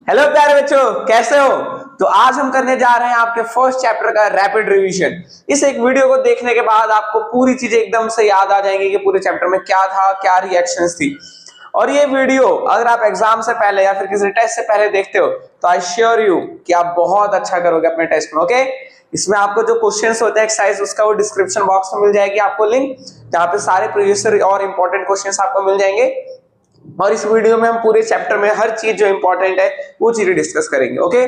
Hello प्यारे बच्चों, कैसे हो? तो आज हम करने जा रहे हैं आपके फर्स्ट चैप्टर का रैपिड रिवीजन। इस एक वीडियो को देखने के बाद आपको पूरी चीजें एकदम से याद आ जाएंगी कि पूरे चैप्टर में क्या था, क्या रिएक्शंस थी। और ये वीडियो अगर आप एग्जाम से पहले या फिर किसी टेस्ट से पहले देखते हो तो आई श्योर यू कि आप बहुत अच्छा करोगे अपने टेस्ट में। ओके, इसमें आपको जो क्वेश्चंस होते हैं एक्सरसाइज, उसका वो डिस्क्रिप्शन बॉक्स में मिल जाएगी आपको लिंक, जहाँ पे सारे प्रीवियस और इंपॉर्टेंट क्वेश्चंस आपको मिल जाएंगे। और इस वीडियो में हम पूरे चैप्टर में हर चीज जो इंपॉर्टेंट है वो चीजें डिस्कस करेंगे। ओके,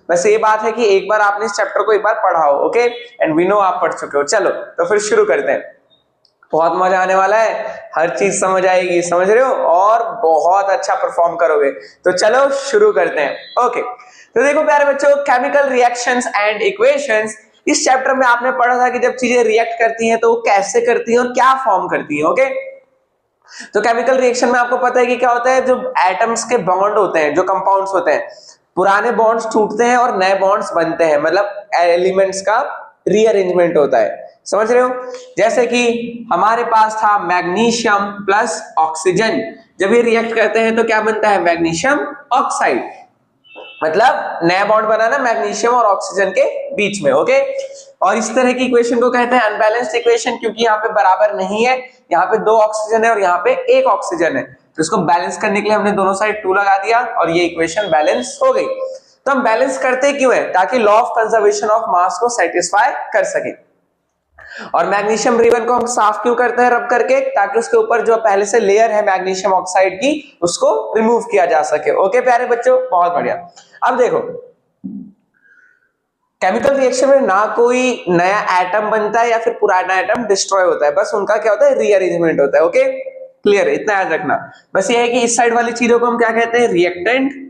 वैसे ये बात है कि एक बार आपने इस चैप्टर को एक बार पढ़ा हो, ओके, एंड वी नो आप पढ़ चुके हो। चलो तो फिर शुरू करते हैं। बहुत मजा आने वाला है, हर चीज समझ आएगी, समझ रहे हो, और बहुत अच्छा परफॉर्म करोगे। तो चलो शुरू करते हैं। ओके, तो देखो प्यारे बच्चों, केमिकल रिएक्शंस एंड इक्वेशंस, इस चैप्टर में आपने पढ़ा था कि जब चीजें रिएक्ट करती हैं तो वो कैसे करती हैं और क्या फॉर्म करती हैं। ओके, तो केमिकल रिएक्शन में आपको पता है कि क्या होता है, जो एटम्स के बॉन्ड होते हैं, जो कंपाउंड्स होते हैं, पुराने बॉन्ड्स टूटते हैं और नए बॉन्ड्स बनते हैं, मतलब एलिमेंट्स का रीअरेंजमेंट होता है। समझ रहे हो? जैसे कि हमारे पास था मैग्नीशियम प्लस ऑक्सीजन, जब ये रिएक्ट करते हैं तो क्या बनता है, मैग्नीशियम ऑक्साइड, मतलब नया बॉन्ड बनाना मैग्नीशियम और ऑक्सीजन के बीच में। ओके, और इस तरह की इक्वेशन को कहते हैं अनबैलेंस्ड इक्वेशन, क्योंकि यहाँ पे बराबर नहीं है, यहाँ पे 2 ऑक्सीजन है और यहाँ पे 1 ऑक्सीजन है, तो इसको बैलेंस करने के लिए हमने दोनों साइड 2 लगा दिया और ये इक्वेशन बैलेंस हो गई। तो हम बैलेंस करते क्यों है? ताकि law of conservation of mass को सेटिस्फाई कर सके। और मैग्नीशियम रिबन को हम साफ क्यों करते हैं रब करके? ताकि उसके ऊपर जो पहले से लेयर है मैग्नीशियम ऑक्साइड की, उसको रिमूव किया जा सके। ओके प्यारे बच्चों, बहुत बढ़िया। अब देखो, केमिकल रिएक्शन में ना कोई नया एटम बनता है या फिर पुराना एटम डिस्ट्रॉय होता है, बस उनका क्या होता है, रीअरेंजमेंट होता है। ओके, क्लियर है? इतना याद रखना। बस ये है कि इस साइड वाली चीजों को हम क्या कहते हैं, रिएक्टेंट।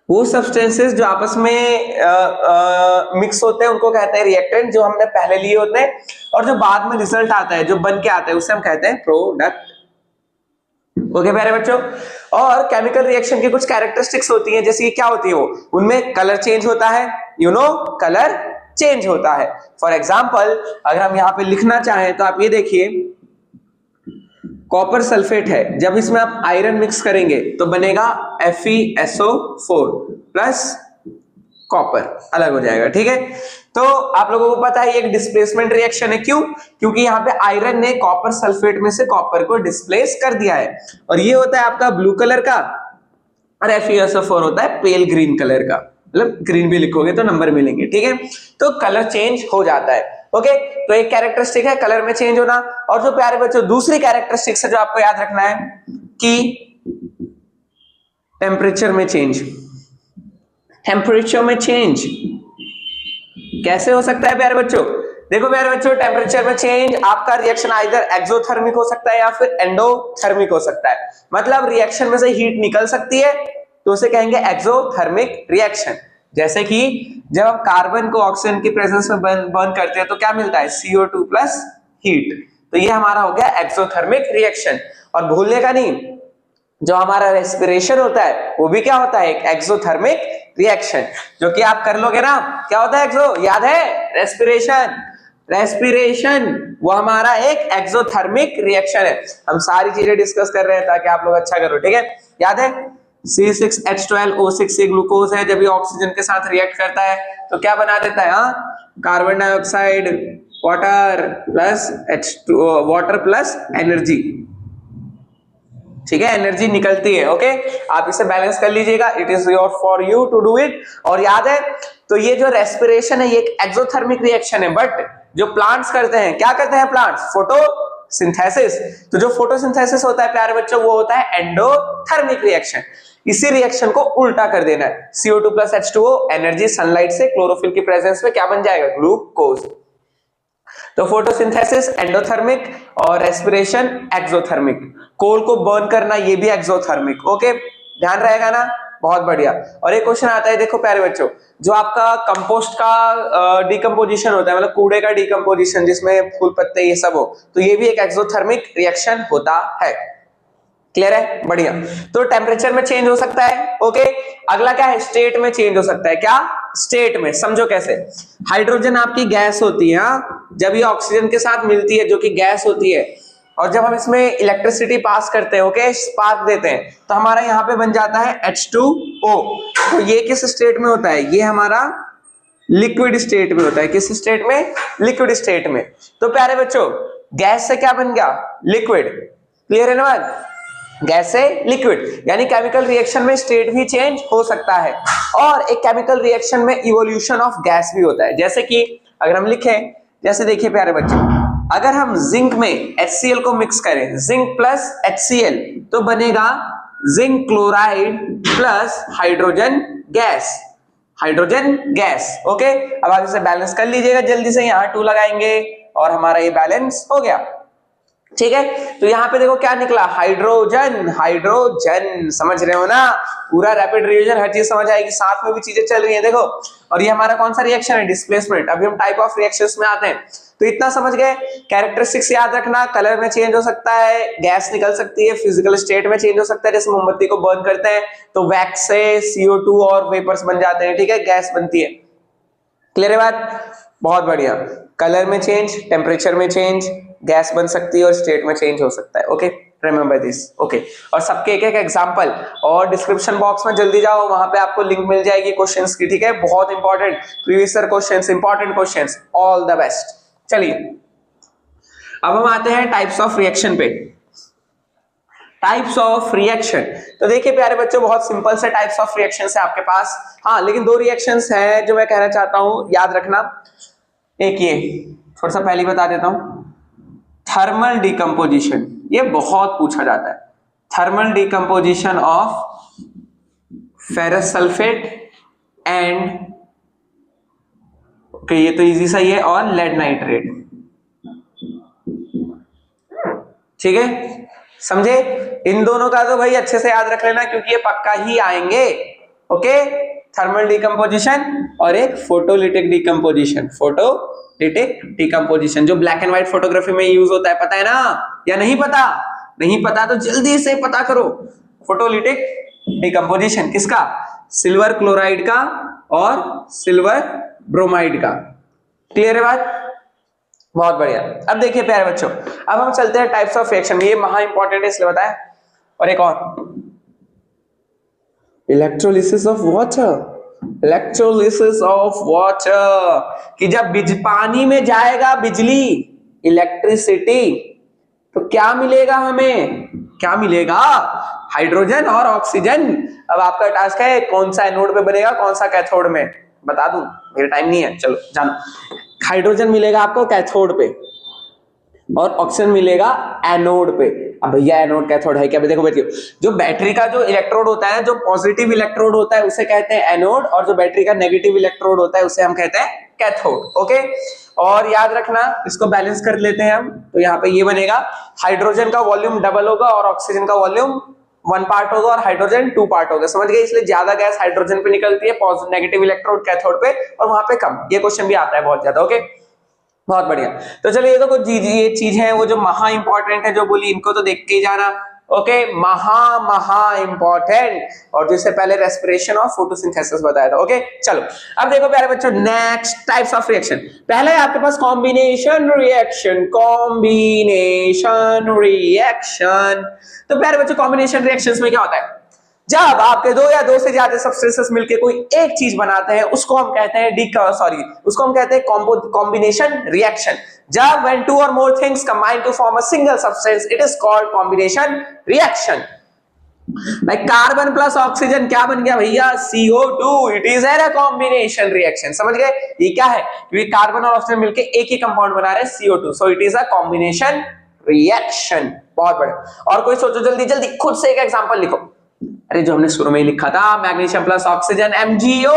वो सब्सटेंसेस जो आपस में मिक्स होते हैं उनको कहते हैं रिएक्टेंट, जो हमने पहले लिए होते हैं, और जो बाद में रिजल्ट आता है, जो बन के आता है, उसे हम कहते हैं प्रोडक्ट। ओके प्यारे बच्चों, और केमिकल रिएक्शन की कुछ कैरेक्टरिस्टिक्स होती हैं, जैसे कि क्या होती है वो, उनमें कलर चेंज होता है, यू नो, कलर चेंज होता है। फॉर एग्जांपल अगर हम यहां पे लिखना चाहें तो आप ये देखिए, कॉपर सल्फेट है, जब इसमें आप आयरन मिक्स करेंगे तो बनेगा FeSO4 प्लस कॉपर, अलग हो जाएगा। ठीक है, तो आप लोगों को पता है ये एक डिस्प्लेसमेंट रिएक्शन है। क्यों? क्योंकि यहाँ पे आयरन ने कॉपर सल्फेट में से कॉपर को डिस्प्लेस कर दिया है, और ये होता है आपका ब्लू कलर का, और FeSO4 होता है पेल ग्रीन कलर का, मतलब ग्रीन भी लिखोगे तो नंबर मिलेंगे। ठीक है, तो कलर चेंज हो जाता है। ओके, तो एक कैरेक्टरिस्टिक है कलर में चेंज होना। और जो प्यारे बच्चों दूसरी कैरेक्टरिस्टिक है जो आपको याद रखना है कि टेम्परेचर में चेंज। टेम्परेचर में चेंज कैसे हो सकता है प्यारे बच्चों? देखो प्यारे बच्चों, टेम्परेचर में चेंज आपका रिएक्शन आइदर एक्सोथर्मिक हो सकता है या फिर एंडोथर्मिक हो सकता है, मतलब रिएक्शन में से हीट निकल सकती है तो उसे कहेंगे एक्सोथर्मिक रिएक्शन। जैसे कि जब हम कार्बन को ऑक्सीजन की प्रेजेंस में बर्न करते हैं तो क्या मिलता है, CO2 प्लस हीट, तो ये हमारा हो गया एक्सोथर्मिक रिएक्शन। और भूलने का नहीं, जो हमारा रेस्पिरेशन होता है वो भी क्या होता है, एक एक्सोथर्मिक रिएक्शन, जो कि आप कर लोगे ना। क्या होता है एक्सो, याद है? रेस्पिरेशन। रेस्पिरेशन वो हमारा एक एक्सोथर्मिक रिएक्शन है। हम सारी चीजें डिस्कस कर रहे हैं ताकि आप लोग अच्छा करो। ठीक है, याद है? C6H12O6 ये ग्लूकोज है, जब ये ऑक्सीजन के साथ रिएक्ट करता है तो क्या बना देता है, carbon dioxide, water plus H2, water plus energy. ठीक है, एनर्जी निकलती है। ओके, आप इसे बैलेंस कर लीजिएगा, it is your for you to do it. और याद है, तो ये जो रेस्पिरेशन है ये एक एक्सोथर्मिक रिएक्शन है, बट जो प्लांट्स करते हैं, क्या करते हैं प्लांट्स, फोटोसिंथेसिस। तो जो फोटोसिंथेसिस होता है प्यारे बच्चों वो होता है एंडोथर्मिक रिएक्शन। इसी रिएक्शन को उल्टा कर देना है, CO2 plus H2O energy sunlight से क्लोरोफिल की प्रेजेंस में क्या बन जाएगा, ग्लूकोज। तो फोटोसिंथेसिस एंडोथर्मिक और रेस्पिरेशन एक्सोथर्मिक। कोल को बर्न करना ये भी एक्सोथर्मिक। ओके, ध्यान रहेगा ना, बहुत बढ़िया। और एक क्वेश्चन आता है, देखो प्यारे बच्चों, जो आपका कंपोस्ट का डिकम्पोजिशन होता है, मतलब कूड़े का डिकम्पोजिशन जिसमें फूल पत्ते ये सब हो, तो ये भी एक एक्सोथर्मिक रिएक्शन होता है। क्लियर है? बढ़िया। तो टेम्परेचर में चेंज हो सकता है। ओके, अगला क्या है, स्टेट में चेंज हो सकता है। क्या स्टेट में, समझो कैसे। हाइड्रोजन आपकी गैस होती है, जब ये ऑक्सीजन के साथ मिलती है जो कि गैस होती है, और जब हम इसमें इलेक्ट्रिसिटी पास करते हैं, ओके, स्पार्क देते हैं, तो हमारा यहाँ पे बन जाता है H2O। तो ये किस स्टेट में होता है? ये हमारा लिक्विड स्टेट में होता है। किस स्टेट में? लिक्विड स्टेट में। तो प्यारे बच्चों, गैस से क्या बन गया? लिक्विड। क्लियर है ना बात? गैस से लिक्विड, यानी केमिकल रिएक्शन में स्टेट भी चेंज हो सकता है, और एक केमिकल रिएक्शन में इवोल्यूशन ऑफ गैस भी होता है। जैसे कि अगर हम लिखें, जैसे देखिए प्यारे बच्चों, अगर हम जिंक में HCl को मिक्स करें, जिंक प्लस HCl, तो बनेगा zinc chloride plus hydrogen gas. Hydrogen gas, okay. अब आप इसे बैलेंस कर लीजिएगा जल्दी से, यहां 2 लगाएंगे और हमारा ये बैलेंस हो गया। ठीक है, तो यहाँ पे देखो क्या निकला? हाइड्रोजन। हाइड्रोजन, समझ रहे हो ना? पूरा रैपिड रिवीजन, हर चीज समझ आएगी, साथ में भी चीजें चल रही हैं, देखो। और ये हमारा कौन सा रिएक्शन है? डिस्प्लेसमेंट। अभी हम टाइप ऑफ रिएक्शंस में आते हैं, तो इतना समझ गए। कैरेक्टरिस्टिक्स याद रखना, कलर में चेंज हो सकता है, गैस निकल सकती है, फिजिकल स्टेट में चेंज हो सकता है, जैसे मोमबत्ती को बर्न करते हैं तो वैक्स से CO2 और वेपर्स बन जाते हैं, ठीक है, गैस बनती है। क्लियर है बात? बहुत बढ़िया। कलर में चेंज, टेम्परेचर में चेंज, गैस बन सकती है और स्टेट में चेंज हो सकता है, ओके, रिमेंबर दिस, ओके। और सबके एक एक एग्जांपल, और डिस्क्रिप्शन बॉक्स में जल्दी जाओ, वहां पे आपको लिंक मिल जाएगी क्वेश्चंस की, ठीक है, बहुत important previous year questions, important questions, all the best. चलिए अब हम आते हैं टाइप्स ऑफ रिएक्शन पे। टाइप्स ऑफ रिएक्शन, तो देखिए प्यारे बच्चों, बहुत सिंपल से टाइप्स ऑफ रिएक्शन है आपके पास। हाँ, लेकिन 2 रिएक्शंस हैं जो मैं कहना चाहता हूं, याद रखना। एक ये थोड़ा सा पहले बता देता हूं, थर्मल डिकम्पोजिशन, ये बहुत पूछा जाता है। Thermal decomposition of ferrous sulphate and, okay, ये तो इजी सा ही है, और लेड नाइट्रेट। ठीक है, समझे? इन दोनों का तो भाई अच्छे से याद रख लेना, क्योंकि ये पक्का ही आएंगे, ओके। थर्मल डिकम्पोजिशन और एक फोटोलिटिक डिकम्पोजिशन। फोटोलिटिक डिकम्पोजिशन जो ब्लैक एंड व्हाइट फोटोग्राफी में यूज होता है, पता है ना या नहीं पता? नहीं पता तो जल्दी से पता करो। फोटोलिटिक डिकम्पोजिशन किसका? सिल्वर क्लोराइड का और सिल्वर ब्रोमाइड का। क्लियर है बात? बहुत बढ़िया। अब देखिए प्यारे बच्चों, अब हम चलते हैं टाइप्स ऑफ रिएक्शन। ये महा इंपॉर्टेंट है इसलिए बताया। और एक और, electrolysis of water. Electrolysis of water, कि जब पानी में जाएगा बिजली, इलेक्ट्रिसिटी, तो क्या मिलेगा हमें? क्या मिलेगा? हाइड्रोजन और ऑक्सीजन। अब आपका टास्क है कौन सा एनोड पे बनेगा, कौन सा कैथोड में, बता दूं? मेरा टाइम नहीं है, चलो जानो। हाइड्रोजन मिलेगा आपको कैथोड पे और ऑक्सीजन मिलेगा एनोड पे। अब भैया एनोड कैथोड है क्या? देखो बेटियों, जो बैटरी का जो इलेक्ट्रोड होता है, जो पॉजिटिव इलेक्ट्रोड होता है उसे कहते हैं एनोड, और जो बैटरी का नेगेटिव इलेक्ट्रोड होता है उसे हम कहते हैं कैथोड, ओके। और याद रखना, इसको बैलेंस कर लेते हैं हम, तो यहाँ पे ये बनेगा, हाइड्रोजन का वॉल्यूम डबल होगा और ऑक्सीजन का वॉल्यूम 1 पार्ट होगा और हाइड्रोजन 2 पार्ट होगा, समझ गए? इसलिए ज्यादा गैस हाइड्रोजन पे निकलती है, पॉजिटिव नेगेटिव इलेक्ट्रोड कैथोड पे, और वहां पे कम। ये क्वेश्चन भी आता है बहुत ज्यादा, ओके, बहुत बढ़िया। तो चलिए, ये तो कुछ ये चीज है वो जो महा इंपॉर्टेंट है जो बोली, इनको तो देख के ही जाना, ओके, महा इंपॉर्टेंट। और जिससे पहले रेस्पिरेशन और फोटोसिंथेसिस बताया था, ओके। चलो अब देखो प्यारे बच्चों, नेक्स्ट टाइप्स ऑफ रिएक्शन। पहले आपके पास कॉम्बिनेशन रिएक्शन। कॉम्बिनेशन रिएक्शन, तो प्यारे बच्चों कॉम्बिनेशन रिएक्शंस में क्या होता है? जब आपके 2 या 2 से ज्यादा सब्सटेंसेस मिलके कोई एक चीज बनाते हैं, उसको हम कहते हैं उसको हम कहते हैं कॉम्बिनेशन रिएक्शन। जब when 2 or more things combine to form a single substance, it is called combination reaction. Like carbon plus oxygen क्या बन गया भैया? CO2. It is a combination reaction. समझ गए? ये क्या है? क्योंकि कार्बन और ऑक्सीजन मिलके एक ही कंपाउंड बना रहे हैं, CO2, so it is a combination reaction. बहुत बढ़िया। और कोई सोचो, जल्दी जल्दी खुद से एक एग्जांपल लिखो। अरे जो हमने शुरू में ही लिखा था, मैग्नीशियम प्लस ऑक्सीजन MgO,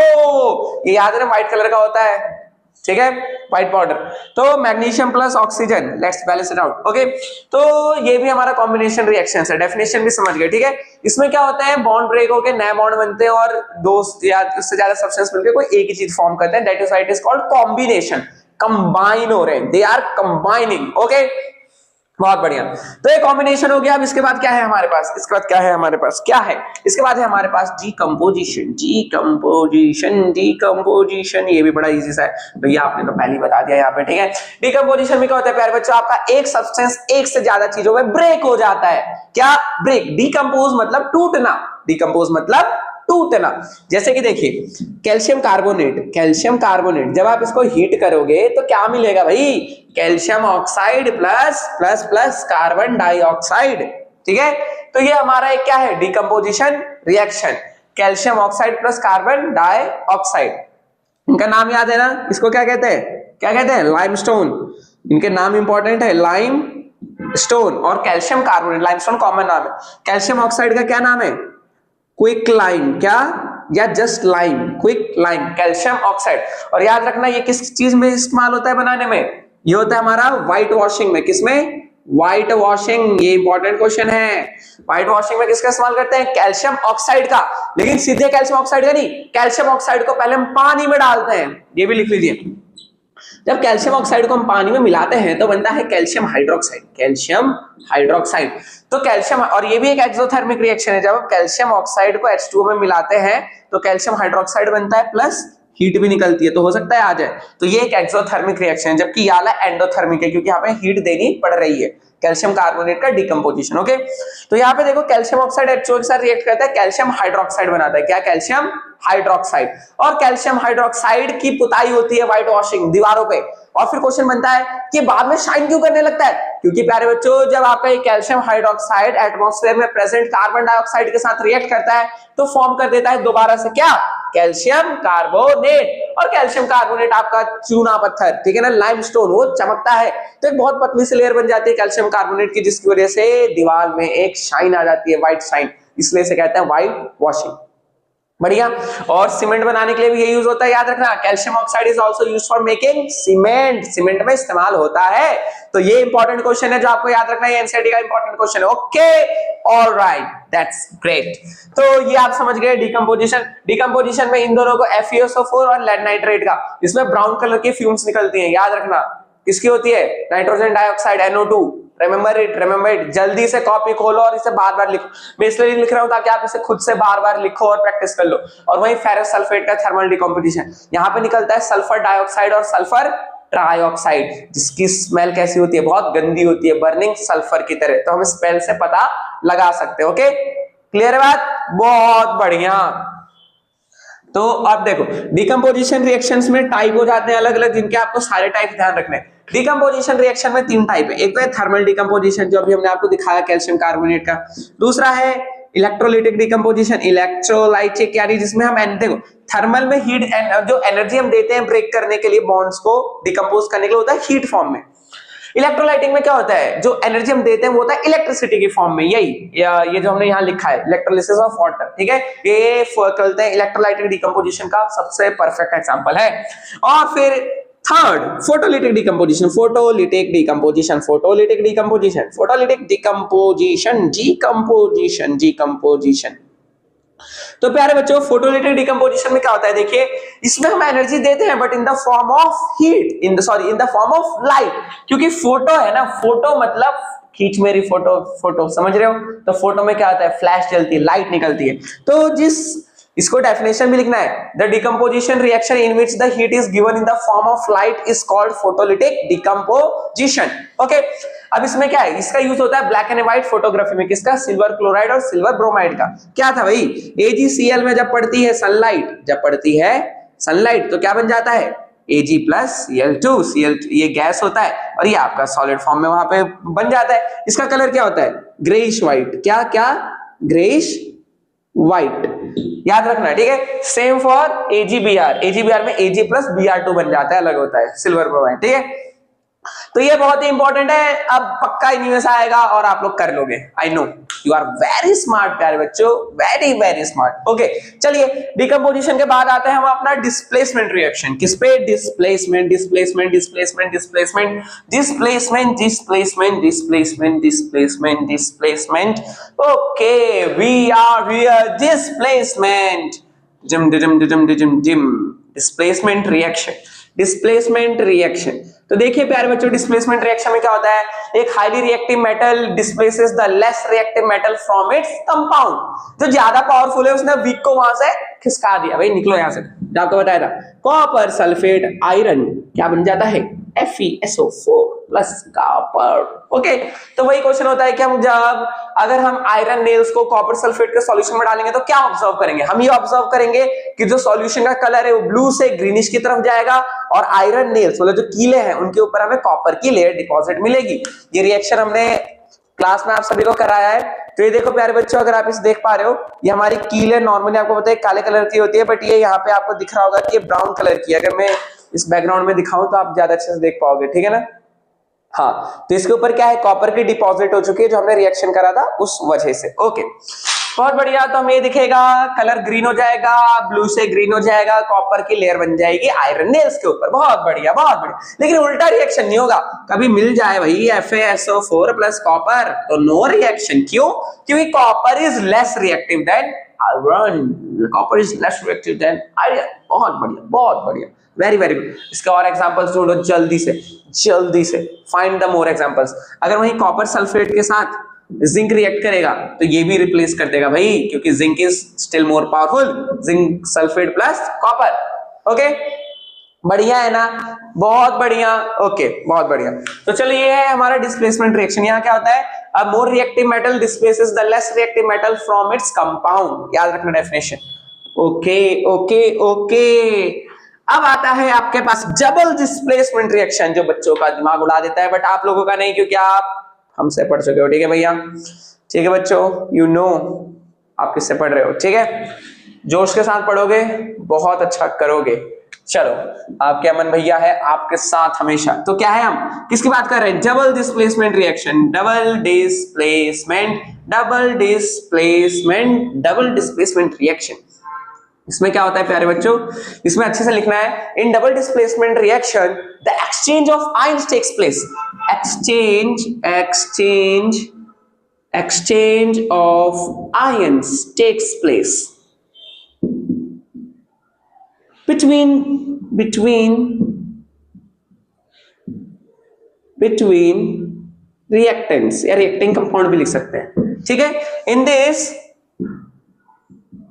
ये याद है, व्हाइट कलर का होता है, ठीक है, व्हाइट पाउडर। तो magnesium plus oxygen, let's balance it out, okay. तो ये भी हमारा कॉम्बिनेशन रिएक्शन है, डेफिनेशन भी समझ गए, ठीक है। इसमें क्या होता है, बॉन्ड ब्रेक होकर नए बॉन्ड बनते हैं और 2 या उससे ज्यादा सब्सटेंस मिलकर कोई एक ही चीज फॉर्म करते हैं, that is called combination. Combine हो रहे हैं, दे आर कंबाइनिंग, ओके। बहुत बढ़िया। तो ये कॉम्बिनेशन हो गया। अब इसके बाद क्या है हमारे पास, इसके बाद क्या है हमारे पास, क्या है इसके बाद है हमारे पास डीकंपोजिशन। डीकंपोजिशन ये भी बड़ा इजी सा है भैया, आपने तो पहले ही बता दिया यहाँ पे, ठीक है। डीकंपोजिशन में क्या होता है प्यारे बच्चों, आपका एक सब्सटेंस एक से ज्यादा चीजों में ब्रेक हो जाता है। क्या ब्रेक, डीकंपोज मतलब टूटना, डीकंपोज मतलब टूटना। जैसे कि देखिए कैल्शियम कार्बोनेट, कैल्शियम कार्बोनेट जब आप इसको हीट करोगे तो क्या मिलेगा भाई, calcium oxide plus plus plus carbon dioxide, ठीक है। तो ये हमारा एक क्या है, decomposition reaction, calcium oxide plus carbon dioxide. इनका नाम याद है ना, इसको क्या कहते हैं, क्या कहते हैं, लाइमस्टोन। इनके नाम इंपॉर्टेंट है, लाइम स्टोन और कैल्शियम कार्बोनेट, लाइमस्टोन कॉमन नाम है। कैल्शियम ऑक्साइड का क्या नाम है, क्विक लाइम, क्या या just lime, quick lime, calcium oxide. और याद रखना ये किस चीज में इस्तेमाल होता है बनाने में, ये होता है हमारा व्हाइट वॉशिंग में। किसमें, व्हाइट वॉशिंग, ये इंपॉर्टेंट क्वेश्चन है। व्हाइट वॉशिंग में किसका इस्तेमाल करते हैं, कैल्शियम ऑक्साइड का, लेकिन सीधे कैल्शियम ऑक्साइड का नहीं, कैल्शियम ऑक्साइड को पहले हम पानी में डालते हैं, ये भी लिख लीजिए। जब कैल्शियम ऑक्साइड को हम पानी में मिलाते हैं तो बनता है कैल्शियम हाइड्रोक्साइड, कैल्शियम हाइड्रोक्साइड। तो कैल्शियम, और ये भी एक एक्सोथर्मिक रिएक्शन है, जब हम कैल्शियम ऑक्साइड को H2O में मिलाते हैं तो कैल्शियम हाइड्रोक्साइड बनता है प्लस हीट भी निकलती है, तो हो सकता है आ जाए। तो ये एक एक्सोथर्मिक रिएक्शन है, जबकि ये वाला एंडोथर्मिक है क्योंकि यहाँ पे हीट देनी पड़ रही है, कैल्शियम कार्बोनेट का डिकम्पोजिशन। ओके, तो यहाँ पे देखो कैल्शियम ऑक्साइड H2O के साथ रिएक्ट करता है, कैल्शियम हाइड्रोक्साइड बनाता है, क्या, कैल्शियम हाइड्रोक्साइड। और कैल्शियम हाइड्रोक्साइड की पुताई होती है व्हाइट वॉशिंग दीवारों पे। और फिर क्वेश्चन बनता है कि बाद में शाइन क्यों करने लगता है, क्योंकि प्यारे बच्चों जब आपका ये कैल्शियम हाइड्रोक्साइड एटमॉस्फेयर में प्रेजेंट कार्बन डाइऑक्साइड के साथ रिएक्ट करता है तो फॉर्म कर देता है दोबारा से क्या, कैल्शियम कार्बोनेट। और कैल्शियम कार्बोनेट आपका चूना पत्थर, ठीक है ना, लाइमस्टोन, वो चमकता है तो एक बहुत पतली सी लेयर बन जाती है कैल्शियम कार्बोनेट की, जिसकी वजह से दीवार में एक शाइन आ जाती है, व्हाइट शाइन, इसलिए से कहते हैं व्हाइट वॉशिंग। बढ़िया। और सीमेंट बनाने के लिए भी ये यूज होता है, याद रखना, calcium oxide is also used for making cement, cement में इस्तेमाल होता है। तो ये इंपॉर्टेंट क्वेश्चन है जो आपको याद रखना है, ये एनसीईआरटी का इंपॉर्टेंट क्वेश्चन है। Okay, alright, that's great. तो ये आप समझ गए डिकम्पोजिशन। डिकम्पोजिशन में इन दोनों को FeSO4 और लेड नाइट्रेट का, इसमें ब्राउन कलर की फ्यूम्स निकलती हैं, याद रखना किसकी होती है, nitrogen dioxide NO2। Remember it, जल्दी से कॉपी खोलो और इसे बार बार लिखो। मैं इसलिए लिख रहा हूं ताकि आप इसे खुद से बार बार लिखो और प्रैक्टिस कर लो। और वही फेरस सल्फेट का थर्मल डिकम्पोजिशन, यहाँ पे निकलता है सल्फर डाइऑक्साइड और सल्फर ट्राइऑक्साइड, जिसकी स्मेल कैसी होती है, बहुत गंदी होती है, बर्निंग सल्फर की तरह। तो हम स्मेल से पता लगा सकते हैं। ओके, क्लियर है बात, बहुत बढ़िया। तो अब देखो डिकम्पोजिशन रिएक्शंस में टाइप हो जाते हैं अलग अलग, जिनके आपको सारे टाइप ध्यान रखने हैं। डिकम्पोजिशन रिएक्शन में 3 टाइप है, एक तो है थर्मल डिकम्पोजिशन जो अभी हमने आपको दिखाया कैल्शियम कार्बोनेट का, दूसरा है इलेक्ट्रोलाइटिक डिकम्पोजिशन, इलेक्ट्रोलाइटिक यानी जिसमें हम देखो थर्मल में हीट, जो एनर्जी हम देते हैं ब्रेक करने के लिए बॉन्ड्स को डिकम्पोज करने के लिए, होता है हीट फॉर्म में। इलेक्ट्रोलाइटिक में क्या होता है, जो एनर्जी हम देते हैं वो होता है इलेक्ट्रिसिटी की फॉर्म में, यही ये जो हमने यहाँ लिखा है इलेक्ट्रोलिसिस ऑफ वाटर, ठीक है, ये कहते हैं इलेक्ट्रोलाइटिक डिकम्पोजिशन का सबसे परफेक्ट एग्जांपल है। और फिर third photolytic decomposition, photolytic decomposition, photolytic decomposition, photolytic decomposition, decomposition, decomposition. तो प्यारे बच्चों फोटोलिटिक डिकम्पोजिशन में क्या होता है, देखिए इसमें हम एनर्जी देते हैं but in the form of heat, in the form of light, क्योंकि फोटो है ना, फोटो मतलब खींच मेरी फोटो, फोटो समझ रहे हो, तो फोटो में क्या होता है, फ्लैश जलती है, लाइट निकलती है। तो इसको डेफिनेशन भी लिखना है, the decomposition reaction in which the heat is given in the form of light is called photolytic decomposition. Okay, अब इसमें क्या है, इसका यूज होता है ब्लैक एंड व्हाइट फोटोग्राफी में, किसका, सिल्वर क्लोराइड और सिल्वर ब्रोमाइड का। क्या था भाई, AgCl में जब पड़ती है सनलाइट, जब पड़ती है सनलाइट तो क्या बन जाता है, Ag प्लस Cl2, Cl2 ये गैस होता है और ये आपका सॉलिड फॉर्म में वहां पे बन जाता है। इसका कलर क्या होता है, ग्रेइश व्हाइट, क्या क्या, ग्रेइश व्हाइट, याद रखना, ठीक है। सेम फॉर AgBr, AgBr में Ag प्लस Br2 बन जाता है, अलग होता है सिल्वर ब्रोमाइड, ठीक है। तो ये बहुत ही इंपॉर्टेंट है, अब पक्का इन्हीं में से आएगा और आप लोग कर लोगे, I know you are very smart प्यारे बच्चों, वेरी वेरी स्मार्ट। ओके, चलिए डिकम्पोजिशन के बाद आते हैं हम अपना डिस्प्लेसमेंट रिएक्शन, किस पे, displacement, displacement, displacement, displacement, displacement, displacement, displacement, displacement, displacement. Okay, we are here, displacement, जिम जिम जिम जिम जिम, डिस्प्लेसमेंट रिएक्शन। Displacement reaction. तो देखिए प्यारे बच्चों, डिस्प्लेसमेंट रिएक्शन में क्या होता है, एक highly reactive metal displaces the less reactive metal from its compound. जो ज्यादा पावरफुल है उसने वीक को वहां से खिसका दिया, भाई निकलो यहां से, जो आपको बताया था। कॉपर सल्फेट आयरन क्या बन जाता है, FeSO4 प्लस कॉपर। ओके, तो वही क्वेश्चन होता है कि हम जब अगर हम आयरन नेल्स को कॉपर सल्फेट के सॉल्यूशन में डालेंगे तो क्या ऑब्जर्व करेंगे, हम ये ऑब्जर्व करेंगे कि जो सॉल्यूशन का कलर है वो ब्लू से ग्रीनिश की तरफ जाएगा और आयरन नेल्स मतलब जो कीले हैं उनके ऊपर हमें कॉपर की लेयर डिपॉजिट मिलेगी। ये रिएक्शन हमने क्लास में आप सभी को कराया है। तो ये देखो प्यारे बच्चों, अगर आप इसे देख पा रहे हो, ये हमारी कील है, नॉर्मली आपको पता है काले कलर की होती है, बट ये यहाँ पे आपको दिख रहा होगा कि ये ब्राउन कलर की है। अगर मैं इस बैकग्राउंड में दिखाऊं तो आप ज्यादा अच्छे से देख पाओगे, ठीक है ना। हाँ, तो इसके ऊपर क्या है, कॉपर की डिपॉजिट हो चुकी है जो हमने रिएक्शन करा था उस वजह से। ओके, बहुत बढ़िया। तो हमें ये दिखेगा कलर ग्रीन हो जाएगा, ब्लू से ग्रीन हो जाएगा, कॉपर की लेयर बन जाएगी आयरन नेल्स के ऊपर। बहुत बढ़िया, बहुत बढ़िया। लेकिन उल्टा रिएक्शन नहीं होगा, कभी मिल जाए भाई FeSO4 प्लस कॉपर तो नो रिएक्शन। क्यों? क्योंकि copper is less reactive than iron, copper is less reactive than iron. बहुत बढ़िया, बहुत बढ़िया, वेरी वेरी गुड। इसके और एग्जांपल्स ढूंढो जल्दी से, जल्दी से फाइंड द मोर एग्जांपल्स। अगर वही कॉपर सल्फेट के साथ जिंक रिएक्ट करेगा तो ये भी रिप्लेस कर देगा भाई, क्योंकि zinc is still more powerful, zinc sulphate plus copper. Okay, बढ़िया है ना, बहुत बढ़िया। ओके, बहुत बढ़िया। तो चलिए, ये है हमारा डिस्प्लेसमेंट रिएक्शन। यहाँ क्या होता है, a more reactive metal displaces the less reactive metal from its compound. याद रखना डेफिनेशन। Okay okay okay. अब आता है आपके पास डबल डिस्प्लेसमेंट रिएक्शन, जो बच्चों का दिमाग उड़ा देता है, बट आप लोगों का नहीं, क्योंकि आप हमसे पढ़ चुके हो। ठीक है भैया, ठीक है बच्चों, यू नो आप किससे पढ़ रहे हो। ठीक है, जोश के साथ पढ़ोगे, बहुत अच्छा करोगे। चलो, आपके अमन भैया है आपके साथ हमेशा। तो क्या है, हम किसकी बात कर रहे हैं, double displacement reaction. Double displacement, double displacement, double displacement reaction. इसमें क्या होता है प्यारे बच्चों, इसमें अच्छे से लिखना है, in double displacement reaction the exchange of ions takes place. exchange of ions takes place between reactants, या रिएक्टिंग कंपाउंड भी लिख सकते हैं। ठीक है,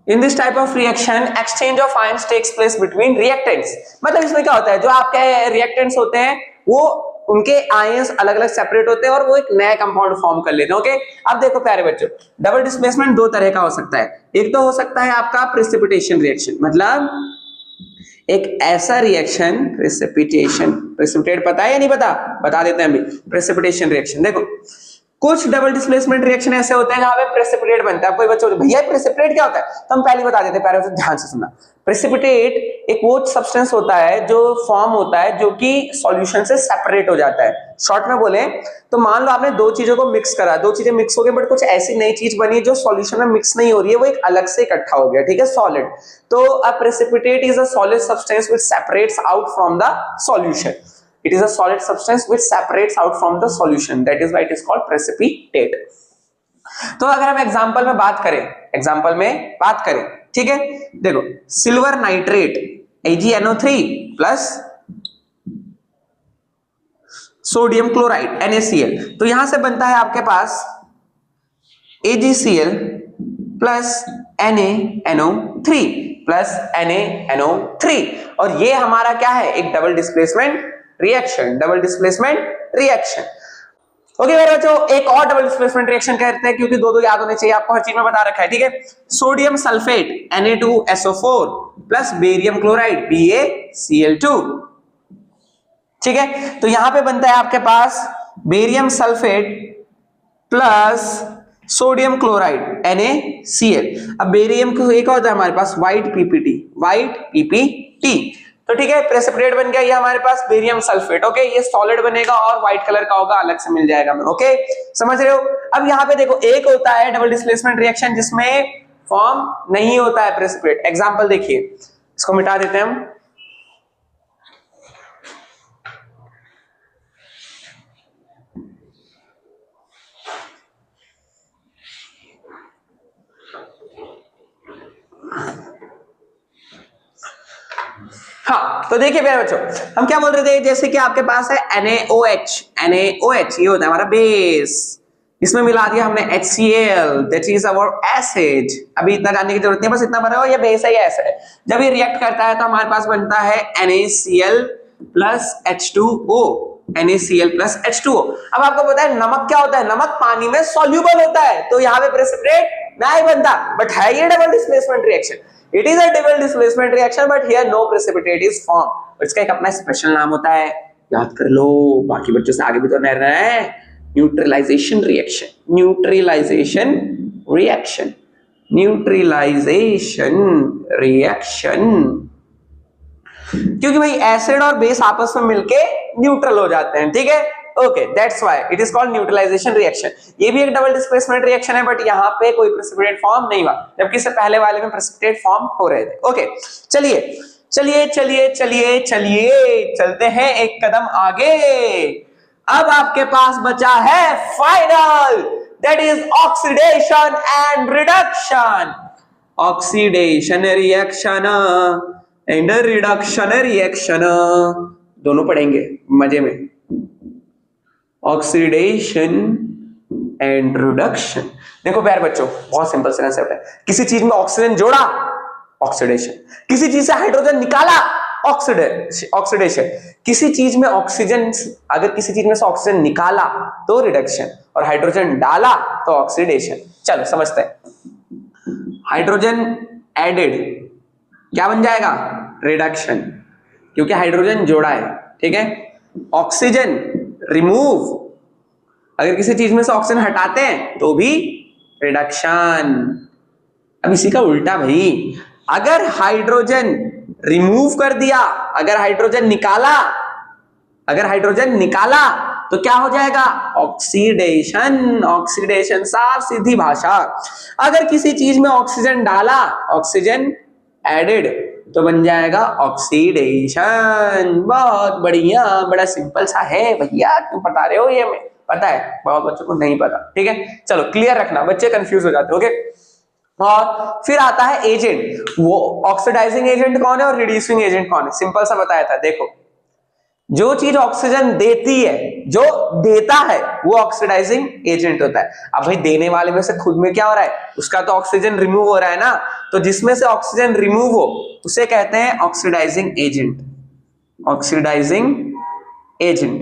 in this type of reaction exchange of ions takes place between reactants। मतलब इसमें क्या होता है, जो आपके रिएक्टेंट्स होते हैं वो उनके आयंस अलग अलग सेपरेट होते हैं और वो एक नया कंपाउंड फॉर्म कर लेते हैं। ओके, अब देखो प्यारे बच्चों, डबल डिस्प्लेसमेंट दो तरह का हो सकता है। एक तो हो सकता है आपका प्रेसिपिटेशन रिएक्शन, मतलब एक ऐसा रिएक्शन, प्रेसिपिटेट पता है या नहीं पता, बता देते हैं अभी। प्रेसिपिटेशन रिएक्शन देखो, कुछ डबल डिस्प्लेसमेंट रिएक्शन ऐसे होते हैं जहां पे प्रेसिपिटेट बनता है। कोई बच्चों भैया प्रेसिपिटेट क्या होता है, तो हम पहले बता देते हैं, पहले ध्यान से सुनना। प्रेसिपिटेट एक वो सब्सटेंस होता है जो फॉर्म होता है जो कि सॉल्यूशन से सेपरेट हो जाता है। शॉर्ट में बोले तो मान लो आपने दो चीजों को मिक्स करा, दो चीजें मिक्स हो गई, बट कुछ ऐसी नई चीज बनी जो सॉल्यूशन में मिक्स नहीं हो रही है, वो एक अलग से इकट्ठा हो गया। ठीक है, सॉलिड। तो a precipitate is a solid substance which separates out from the solution. It is a solid substance which separates out from the solution. That is why it is called precipitate. तो अगर हम example में बात करें, ठीक है, देखो silver nitrate AgNO3 plus sodium chloride NaCl। तो यहां से बनता है आपके पास AgCl plus NaNO3 plus NaNO3, और ये हमारा क्या है, एक double displacement reaction. Double displacement reaction. Okay मेरे बच्चों, एक और डबल डिस्प्लेसमेंट रिएक्शन कहते हैं, क्योंकि दो याद होने चाहिए आपको, हर चीज में बता रखा है। ठीक है, sodium sulphate Na2SO4 plus barium chloride BaCl2। ठीक है, तो यहां पे बनता है आपके पास barium sulphate plus sodium chloride NaCl। अब बेरियम को एक होता है हमारे पास व्हाइट PPT। तो ठीक है, प्रेसिपिटेट बन गया ये हमारे पास बेरियम सल्फेट। ओके, ये सॉलिड बनेगा और व्हाइट कलर का होगा, अलग से मिल जाएगा हमें। ओके, समझ रहे हो। अब यहाँ पे देखो, एक होता है डबल डिस्प्लेसमेंट रिएक्शन जिसमें फॉर्म नहीं होता है प्रेसिपिटेट। एग्जांपल देखिए, इसको मिटा देते हैं हम। हाँ, तो देखिए मेरे बच्चों, हम क्या बोल रहे थे, जैसे कि आपके पास है NaOH, NaOH ये होता है हमारा बेस, इसमें मिला दिया हमने HCl, that is our acid. अभी इतना जानने की जरूरत नहीं, बस इतना पता हो ये बेस है या एसिड है। जब ये रिएक्ट करता है तो हमारे पास बनता है NaCl plus H2O, NaCl plus H2O। अब आपको पता है नमक क्या होता है, नमक पानी में सॉल्युबल होता है, तो यहाँ पे प्रेसिपिटेट नहीं बनता, बट है ये double displacement reaction. It is a double displacement reaction, but here no precipitate is formed। इसका एक अपना स्पेशल नाम होता है, याद कर लो, बाकी बच्चों से आगे भी तो नहीं रहा है। Neutralisation reaction, neutralisation reaction, neutralisation reaction, क्योंकि भाई एसिड और बेस आपस में मिलके न्यूट्रल हो जाते हैं, ठीक है। Okay, that's why it is called neutralisation reaction. ये भी एक डबल डिस्प्लेसमेंट रिएक्शन है, बट यहाँ पे कोई प्रेसिपिटेट फॉर्म नहीं हुआ, जबकि इससे पहले वाले में प्रेसिपिटेट फॉर्म हो रहे थे। ओके, चलिए चलिए चलिए चलिए चलिए चलते हैं एक कदम आगे। अब आपके पास बचा है final, that is oxidation and reduction. Oxidation reaction and reduction reaction दोनों पढ़ेंगे मजे में। ऑक्सीडेशन एंड रिडक्शन, देखो प्यारे बच्चों, बहुत सिंपल सा कंसेप्ट है। किसी चीज में ऑक्सीजन जोड़ा, ऑक्सीडेशन। किसी चीज से हाइड्रोजन निकाला, ऑक्सीडेशन। किसी चीज में ऑक्सीजन, अगर किसी चीज में से ऑक्सीजन निकाला तो रिडक्शन, और हाइड्रोजन डाला तो ऑक्सीडेशन। चलो समझते हैं। हाइड्रोजन एडेड क्या बन जाएगा, रिडक्शन, क्योंकि हाइड्रोजन जोड़ा है, ठीक है। ऑक्सीजन रिमूव, अगर किसी चीज में से ऑक्सीजन हटाते हैं तो भी रिडक्शन। अब इसी का उल्टा भाई, अगर हाइड्रोजन रिमूव कर दिया, अगर हाइड्रोजन निकाला, अगर हाइड्रोजन निकाला तो क्या हो जाएगा, ऑक्सीडेशन। ऑक्सीडेशन साफ सीधी भाषा। अगर किसी चीज में ऑक्सीजन डाला, ऑक्सीजन एडेड, तो बन जाएगा ऑक्सीडेशन। बहुत बढ़िया, बड़ा सिंपल सा है भैया, क्यों बता रहे हो, ये हमें पता है, बहुत बच्चों को नहीं पता, ठीक है। चलो क्लियर रखना, बच्चे कंफ्यूज हो जाते हैं, ओके। और फिर आता है एजेंट, वो ऑक्सीडाइजिंग एजेंट कौन है और रिड्यूसिंग एजेंट कौन है, सिंपल सा बताया था। देखो, जो चीज ऑक्सीजन देती है, जो देता है, वो ऑक्सीडाइजिंग एजेंट होता है। अब भाई देने वाले में से खुद में क्या हो रहा है, उसका तो ऑक्सीजन रिमूव हो रहा है ना, तो जिसमें से ऑक्सीजन रिमूव हो उसे कहते हैं ऑक्सीडाइजिंग एजेंट। ऑक्सीडाइजिंग एजेंट,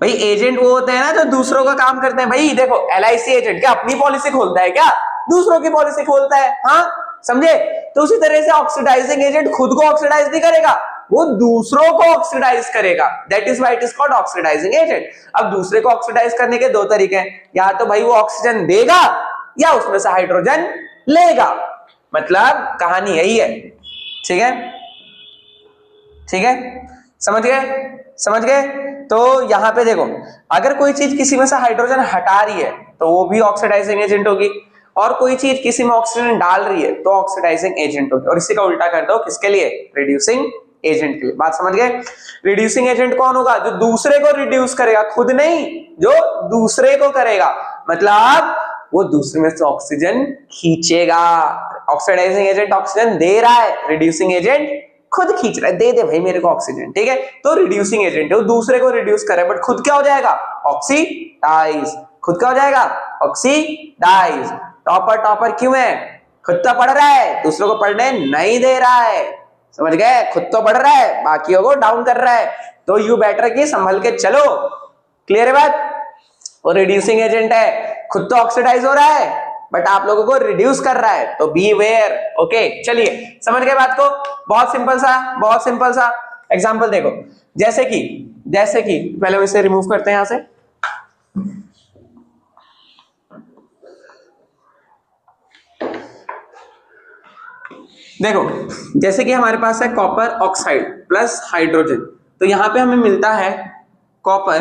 भाई एजेंट वो होते हैं ना जो दूसरों का काम करते हैं। भाई देखो, LIC एजेंट क्या अपनी पॉलिसी खोलता है क्या, दूसरों की पॉलिसी खोलता है, हाँ समझे। तो उसी तरह से ऑक्सीडाइजिंग एजेंट खुद को ऑक्सीडाइज नहीं करेगा, वो दूसरों को ऑक्सीडाइज करेगा, that is why it is called oxidising agent. अब दूसरे को ऑक्सीडाइज करने के दो तरीके हैं, या तो भाई वो ऑक्सीजन देगा या उसमें से हाइड्रोजन लेगा, मतलब कहानी यही है, ठीक है, ठीक है, समझ गए, समझ गए। तो यहां पे देखो, अगर कोई चीज किसी में से हाइड्रोजन हटा रही है तो वो भी ऑक्सीडाइजिंग एजेंट होगी, और कोई चीज किसी में ऑक्सीजन डाल रही है तो ऑक्सीडाइजिंग एजेंट होगी। और इसी का उल्टा कर दो, किसके लिए, रिड्यूसिंग एजेंट के लिए। बात समझ गए। रिड्यूसिंग एजेंट कौन होगा, जो दूसरे को रिड्यूस करेगा, खुद नहीं, जो दूसरे को करेगा, मतलब वो दूसरे में से ऑक्सीजन खींचेगा। ऑक्सीडाइजिंग एजेंट ऑक्सीजन दे रहा है, रिड्यूसिंग एजेंट खुद खींच रहा है, दे दे भाई मेरे को ऑक्सीजन, ठीक है। तो रिड्यूसिंग एजेंट है, वो दूसरे को रिड्यूस करे, बट खुद क्या हो जाएगा, ऑक्सीडाइज। खुद क्या हो जाएगा, ऑक्सीडाइज। टॉपर टॉपर क्यों है, खुद तो पढ़ रहा है, दूसरों को पढ़ने नहीं दे रहा है, समझ गए। खुद तो पढ़ रहा है, बाकियों को डाउन कर रहा है, तो यू बेटर की संभल के चलो, क्लियर है बात। वो रिड्यूसिंग एजेंट है, खुद तो ऑक्सीडाइज हो रहा है बट आप लोगों को रिड्यूस कर रहा है, तो बी वेयर। ओके, चलिए समझ गए बात को। बहुत सिंपल सा, बहुत सिंपल सा एग्जांपल देखो, जैसे कि पहले हम इसे रिमूव करते हैं यहां से। देखो, जैसे कि हमारे पास है कॉपर ऑक्साइड प्लस हाइड्रोजन, तो यहां पे हमें मिलता है कॉपर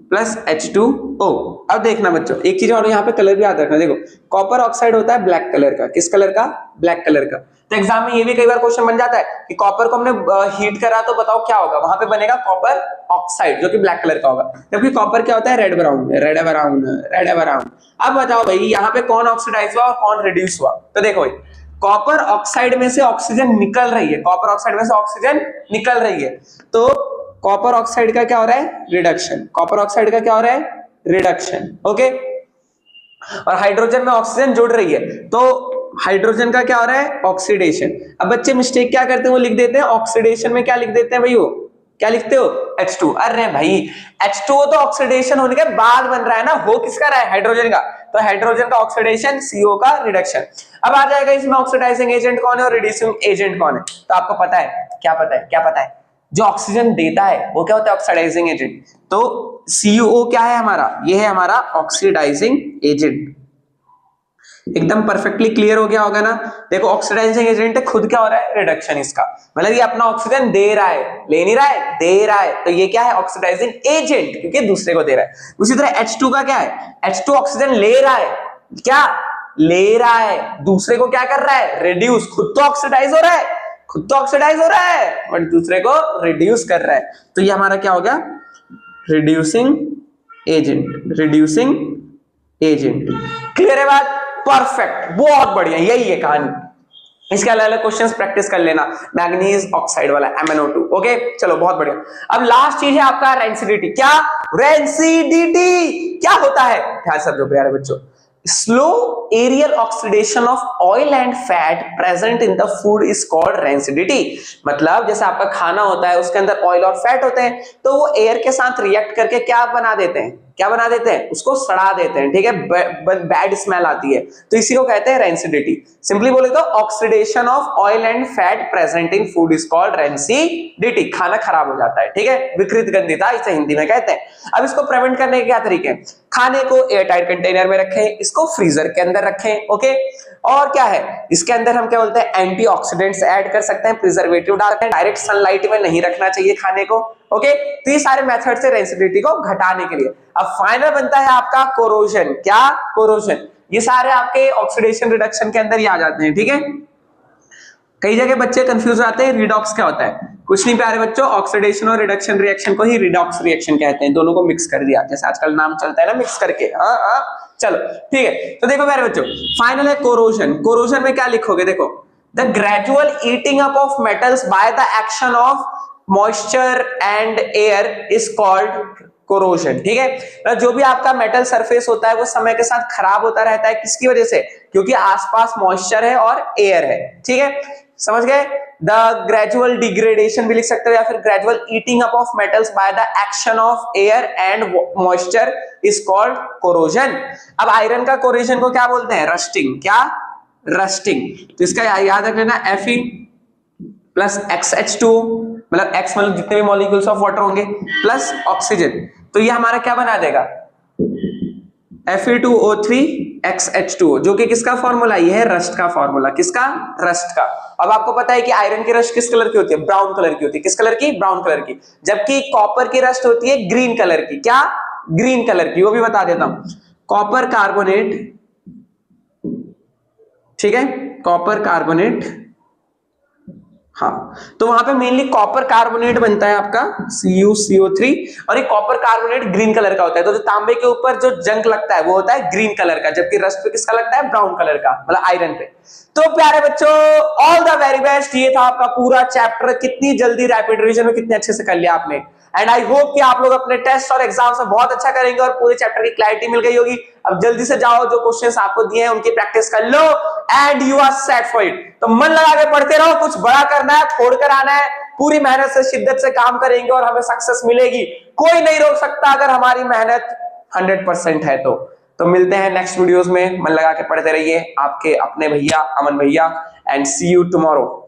प्लस H2O। अब देखना बच्चों, एक चीज और यहाँ पे कलर भी याद रखना। देखो, कॉपर ऑक्साइड होता है ब्लैक कलर का, किस कलर का, ब्लैक कलर का। तो एग्जाम में ये भी कई बार क्वेश्चन बन जाता है कि कॉपर को हमने हीट करा तो बताओ क्या होगा, वहां पे बनेगा कॉपर ऑक्साइड जो कि ब्लैक कलर का होगा, जबकि कॉपर क्या होता है, red brown, red brown, red brown. अब बताओ भाई यहाँ पे कौन ऑक्सीडाइज हुआ और कौन रिड्यूस हुआ। तो देखो भाई, कॉपर ऑक्साइड में से ऑक्सीजन निकल रही है, कॉपर ऑक्साइड में से ऑक्सीजन निकल रही है, तो कॉपर ऑक्साइड का क्या हो रहा है, रिडक्शन। कॉपर ऑक्साइड का क्या हो रहा है, रिडक्शन। ओके, और हाइड्रोजन में ऑक्सीजन जुड़ रही है, तो हाइड्रोजन का क्या हो रहा है, ऑक्सीडेशन। अब बच्चे मिस्टेक क्या करते हैं, वो लिख देते हैं ऑक्सीडेशन में क्या लिख देते हैं भाई, वो क्या लिखते हो, H2। अरे भाई H2O तो ऑक्सीडेशन होने के बाद बन रहा है ना, हो किसका रहा है, हाइड्रोजन का, तो हाइड्रोजन का ऑक्सीडेशन, CO का रिडक्शन। अब आ जाएगा इसमें ऑक्सीडाइजिंग एजेंट कौन है और रिड्यूसिंग एजेंट कौन है, तो आपको पता है, क्या पता है, क्या पता है, जो ऑक्सीजन देता है वो क्या होता है, ऑक्सीडाइजिंग एजेंट। तो CO क्या है हमारा, ये है हमारा ऑक्सीडाइजिंग एजेंट। एकदम परफेक्टली क्लियर हो गया होगा ना। देखो ऑक्सीडाइजिंग एजेंट है, खुद क्या हो रहा है, रिडक्शन इसका, मतलब ये अपना ऑक्सीजन दे रहा है, ले नहीं रहा है, दे रहा है, तो ये क्या है, ऑक्सीडाइजिंग एजेंट, क्योंकि दूसरे को दे रहा है। उसी तरह H2 का क्या है, H2 ऑक्सीजन ले रहा है, क्या ले रहा है, दूसरे को क्या कर रहा है, रिड्यूस। खुद तो ऑक्सीडाइज हो रहा है, खुद तो ऑक्सीडाइज हो रहा है, बट दूसरे को रिड्यूस कर रहा है, तो ये हमारा क्या हो गया, reducing agent, reducing agent. Clear है बात, परफेक्ट, बहुत बढ़िया, यही है कहानी। इसके अलग अलग क्वेश्चंस प्रैक्टिस कर लेना, मैग्नीज ऑक्साइड वाला MnO2। ओके, चलो बहुत बढ़िया। अब लास्ट चीज है आपका रेंसिडिटी। क्या, रेंसिडिटी क्या होता है, ध्यान से समझो प्यारे बच्चों। Slow aerial oxidation of oil and fat present in the food is called rancidity. मतलब जैसे आपका खाना होता है, उसके अंदर ऑयल और फैट होते हैं, तो वो एयर के साथ रिएक्ट करके क्या बना देते हैं, क्या बना देते हैं, उसको सड़ा देते हैं, ठीक है, बैड स्मेल आती है, तो इसी को कहते हैं रेंसिडिटी। सिंपली बोले तो oxidation of oil and fat present in food is called rancidity. खाना खराब हो जाता है, ठीक है, विकृत गंधिता इसे हिंदी में कहते हैं। अब इसको प्रिवेंट करने के क्या तरीके हैं, खाने को एयर टाइट कंटेनर में रखें, इसको फ्रीजर के अंदर रखें। ओके, और क्या है, इसके अंदर हम क्या बोलते हैं, एंटीऑक्सीडेंट्स ऐड कर सकते हैं, प्रिजर्वेटिव डाल सकते हैं, डायरेक्ट सनलाइट में नहीं रखना चाहिए खाने को। ओके, तो ये सारे मेथड से रेंसिडिटी को घटाने के लिए। अब फाइनल बनता है आपका कोरोजन। क्या, कोरोजन। ये सारे आपके ऑक्सीडेशन रिडक्शन के अंदर ही आ जाते हैं, ठीक है। कई जगह बच्चे कंफ्यूज हो जाते हैं, रिडॉक्स क्या होता है, कुछ नहीं प्यारे बच्चों, ऑक्सीडेशन और रिडक्शन रिएक्शन को ही रिडॉक्स रिएक्शन कहते हैं, दोनों को मिक्स कर दिया, जैसे आजकल नाम चलता है ना मिक्स करके। हाँ, चलो ठीक है। तो देखो प्यारे बच्चों, फाइनल है कोरोजन। कोरोजन में क्या लिखोगे, देखो, the gradual eating up of metals by the action of moisture and air is called corrosion. ठीक है, जो भी आपका मेटल सरफेस होता है वो समय के साथ खराब होता रहता है, किसकी वजह से, क्योंकि आसपास मॉइस्चर है और एयर है। ठीक है, समझ गए। द ग्रेजुअल डिग्रेडेशन भी लिख सकते हो, या फिर gradual eating up of metals by the action of air and moisture is called corrosion. अब आयरन का कोरोजन को क्या बोलते हैं, रस्टिंग। क्या, रस्टिंग। तो इसका याद रख लेना, Fe प्लस XH2, मतलब X मतलब जितने भी मॉलिक्यूल्स ऑफ वाटर होंगे प्लस ऑक्सीजन, तो ये हमारा क्या बना देगा, Fe2O3 XH2O, जो कि किसका फॉर्मूला, ये है रस्ट का फॉर्मूला। किसका, रस्ट का। अब आपको पता है कि आयरन की रस्ट किस कलर की होती है, ब्राउन कलर की होती है। किस कलर की, ब्राउन कलर की। जबकि कॉपर की रस्ट होती है ग्रीन कलर की। क्या, ग्रीन कलर की, वो भी बता देता हूं। कॉपर कार्बोनेट, ठीक है, कॉपर कार्बोनेट, हाँ, तो वहां पे मेनली कॉपर कार्बोनेट बनता है आपका CuCO3, और ये कॉपर कार्बोनेट ग्रीन कलर का होता है। तो जो तांबे के ऊपर जो जंक लगता है वो होता है ग्रीन कलर का, जबकि रस्ट पे किसका लगता है, ब्राउन कलर का, मतलब आयरन पे। तो प्यारे बच्चों, ऑल द वेरी बेस्ट। ये था आपका पूरा चैप्टर। कितनी जल्दी रैपिड रिवीजन में कितने अच्छे से कर लिया आपने। एंड आई होप कि आप लोग अपने टेस्ट और एग्जाम्स में बहुत अच्छा करेंगे और पूरे चैप्टर की क्लैरिटी मिल गई होगी। अब जल्दी से जाओ, जो क्वेश्चंस आपको दिए हैं उनकी प्रैक्टिस कर लो and you are set for it. तो मन लगा के पढ़ते रहो, कुछ बड़ा करना है, फोड़ कर आना है, पूरी मेहनत से शिद्दत से काम करेंगे और हमें सक्सेस मिलेगी। कोई नहीं रोक सकता अगर हमारी मेहनत 100% है तो मिलते हैं नेक्स्ट वीडियोस में। मन लगा के पढ़ते रहिए, आपके अपने भैया अमन भैया, एंड सी यू टुमारो।